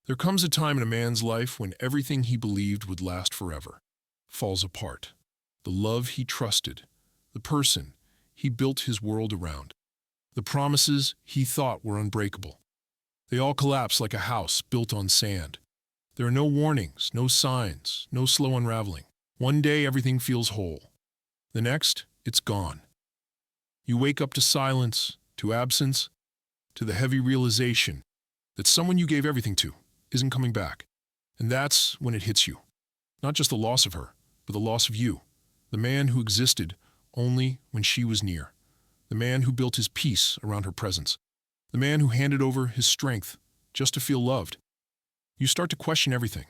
There comes a time in a man's life when everything he believed would last forever falls apart. The love he trusted, the person he built his world around, the promises he thought were unbreakable. They all collapse like a house built on sand. There are no warnings, no signs, no slow unraveling. One day everything feels whole. The next, it's gone. You wake up to silence, to absence, to the heavy realization that someone you gave everything to isn't coming back. And that's when it hits you. Not just the loss of her, but the loss of you. The man who existed only when she was near. The man who built his peace around her presence. The man who handed over his strength just to feel loved. You start to question everything.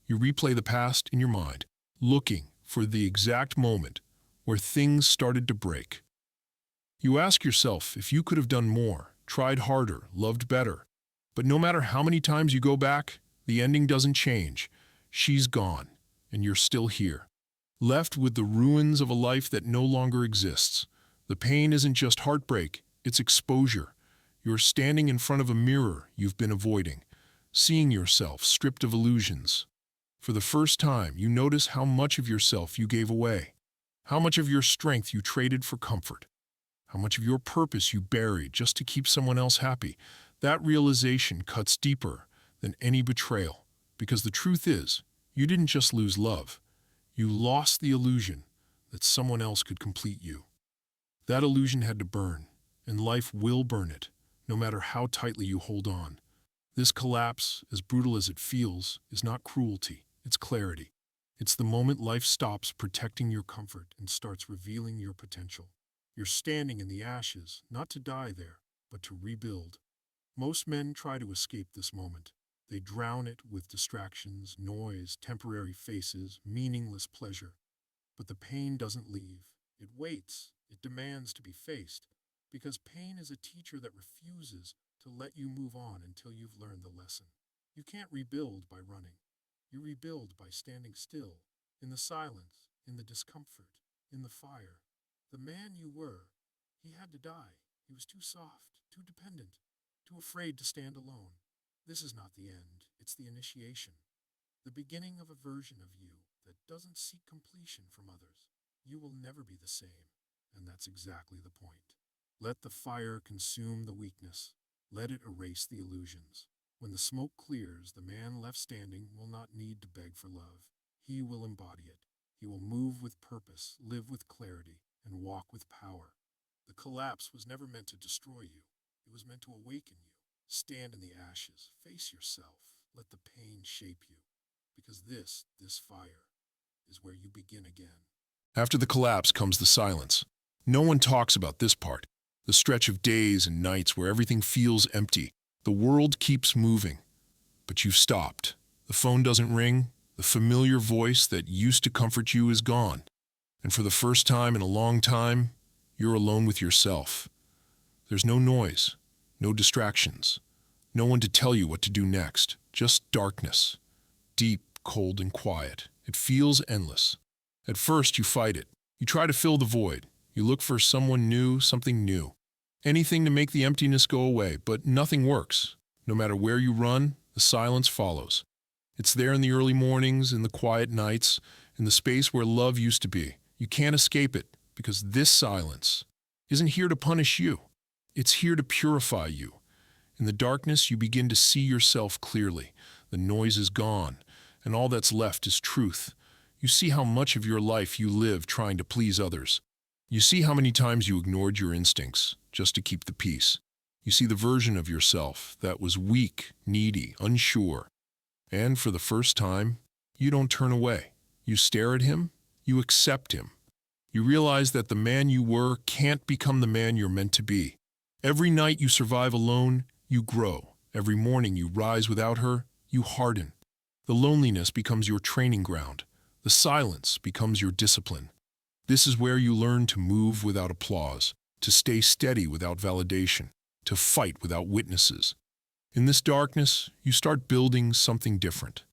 You replay the past in your mind, looking for the exact moment where things started to break. You ask yourself if you could have done more, tried harder, loved better. But no matter how many times you go back, the ending doesn't change. She's gone, and you're still here, left with the ruins of a life that no longer exists. The pain isn't just heartbreak, it's exposure. You're standing in front of a mirror you've been avoiding, seeing yourself stripped of illusions. For the first time, you notice how much of yourself you gave away, how much of your strength you traded for comfort, how much of your purpose you buried just to keep someone else happy. That realization cuts deeper than any betrayal, because the truth is, you didn't just lose love, you lost the illusion that someone else could complete you. That illusion had to burn, and life will burn it, no matter how tightly you hold on. This collapse, as brutal as it feels, is not cruelty, it's clarity. It's the moment life stops protecting your comfort and starts revealing your potential. You're standing in the ashes, not to die there, but to rebuild. Most men try to escape this moment. They drown it with distractions, noise, temporary faces, meaningless pleasure. But the pain doesn't leave. It waits. It demands to be faced. Because pain is a teacher that refuses to let you move on until you've learned the lesson. You can't rebuild by running. You rebuild by standing still, in the silence, in the discomfort, in the fire. The man you were, he had to die. He was too soft, too dependent, too afraid to stand alone. This is not the end, it's the initiation. The beginning of a version of you that doesn't seek completion from others. You will never be the same, and that's exactly the point. Let the fire consume the weakness. Let it erase the illusions. When the smoke clears, the man left standing will not need to beg for love. He will embody it. He will move with purpose, live with clarity, and walk with power. The collapse was never meant to destroy you. It was meant to awaken you. Stand in the ashes. Face yourself. Let the pain shape you. Because this fire, is where you begin again. After the collapse comes the silence. No one talks about this part. The stretch of days and nights where everything feels empty. The world keeps moving, but you've stopped. The phone doesn't ring. The familiar voice that used to comfort you is gone. And for the first time in a long time, you're alone with yourself. There's no noise, no distractions, no one to tell you what to do next. Just darkness, deep, cold, and quiet. It feels endless. At first, you fight it. You try to fill the void. You look for someone new, something new. Anything to make the emptiness go away, but nothing works. No matter where you run, the silence follows. It's there in the early mornings, in the quiet nights, in the space where love used to be. You can't escape it, because this silence isn't here to punish you. It's here to purify you. In the darkness, you begin to see yourself clearly. The noise is gone, and all that's left is truth. You see how much of your life you live trying to please others. You see how many times you ignored your instincts just to keep the peace. You see the version of yourself that was weak, needy, unsure. And for the first time, you don't turn away. You stare at him, you accept him. You realize that the man you were can't become the man you're meant to be. Every night you survive alone, you grow. Every morning you rise without her, you harden. The loneliness becomes your training ground. The silence becomes your discipline. This is where you learn to move without applause, to stay steady without validation, to fight without witnesses. In this darkness, you start building something different.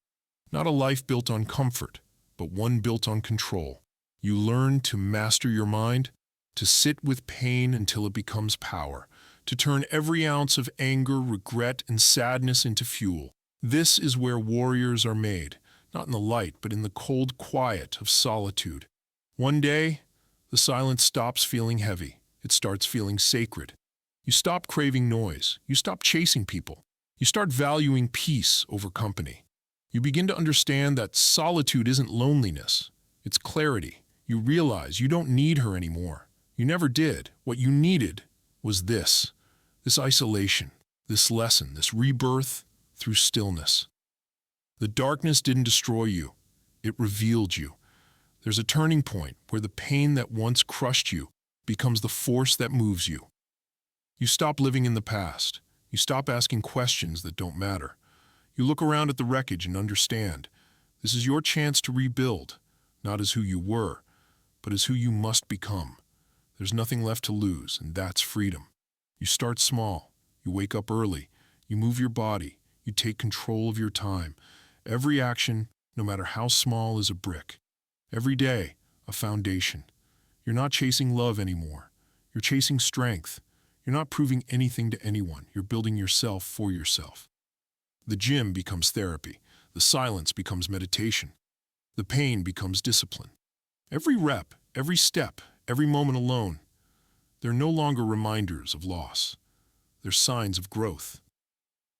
Not a life built on comfort, but one built on control. You learn to master your mind, to sit with pain until it becomes power, to turn every ounce of anger, regret, and sadness into fuel. This is where warriors are made, not in the light, but in the cold quiet of solitude. One day, the silence stops feeling heavy. It starts feeling sacred. You stop craving noise. You stop chasing people. You start valuing peace over company. You begin to understand that solitude isn't loneliness. It's clarity. You realize you don't need her anymore. You never did. What you needed was this isolation, this lesson, this rebirth through stillness. The darkness didn't destroy you. It revealed you. There's a turning point where the pain that once crushed you becomes the force that moves you. You stop living in the past. You stop asking questions that don't matter. You look around at the wreckage and understand. This is your chance to rebuild, not as who you were, but as who you must become. There's nothing left to lose, and that's freedom. You start small. You wake up early. You move your body. You take control of your time. Every action, no matter how small, is a brick. Every day, a foundation. You're not chasing love anymore. You're chasing strength. You're not proving anything to anyone. You're building yourself for yourself. The gym becomes therapy. The silence becomes meditation. The pain becomes discipline. Every rep, every step, every moment alone, they're no longer reminders of loss. They're signs of growth.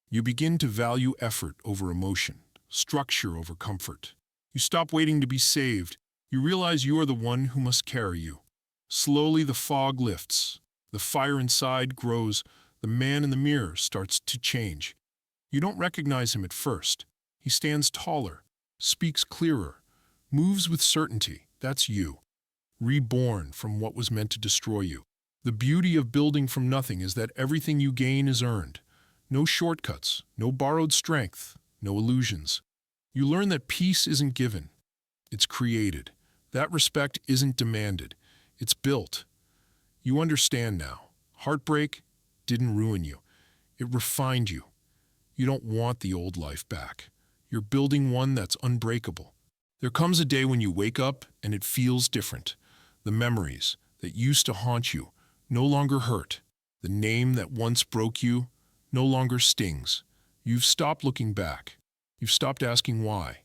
You begin to value effort over emotion, structure over comfort. You stop waiting to be saved. You realize you are the one who must carry you. Slowly the fog lifts. The fire inside grows. The man in the mirror starts to change. You don't recognize him at first. He stands taller, speaks clearer, moves with certainty. That's you, reborn from what was meant to destroy you. The beauty of building from nothing is that everything you gain is earned. No shortcuts, no borrowed strength, no illusions. You learn that peace isn't given. It's created. That respect isn't demanded. It's built. You understand now. Heartbreak didn't ruin you. It refined you. You don't want the old life back. You're building one that's unbreakable. There comes a day when you wake up and it feels different. The memories that used to haunt you no longer hurt. The name that once broke you no longer stings. You've stopped looking back. You've stopped asking why.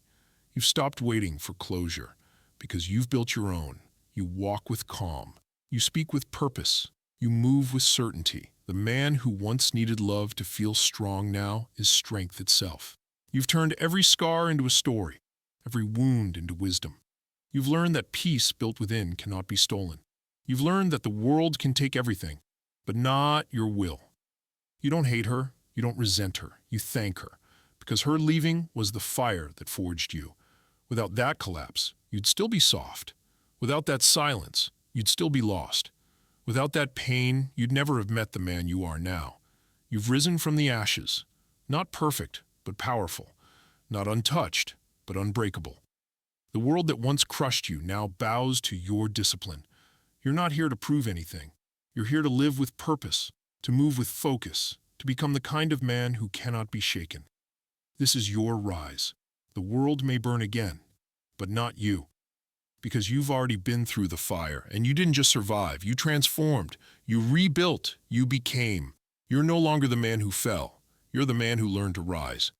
You've stopped waiting for closure because you've built your own. You walk with calm. You speak with purpose. You move with certainty. The man who once needed love to feel strong now is strength itself. You've turned every scar into a story, every wound into wisdom. You've learned that peace built within cannot be stolen. You've learned that the world can take everything, but not your will. You don't hate her. You don't resent her. You thank her, because her leaving was the fire that forged you. Without that collapse, you'd still be soft. Without that silence, you'd still be lost. Without that pain, you'd never have met the man you are now. You've risen from the ashes, not perfect, but powerful, not untouched, but unbreakable. The world that once crushed you now bows to your discipline. You're not here to prove anything. You're here to live with purpose, to move with focus, to become the kind of man who cannot be shaken. This is your rise. The world may burn again, but not you. Because you've already been through the fire, and you didn't just survive, you transformed, you rebuilt, you became. You're no longer the man who fell. You're the man who learned to rise.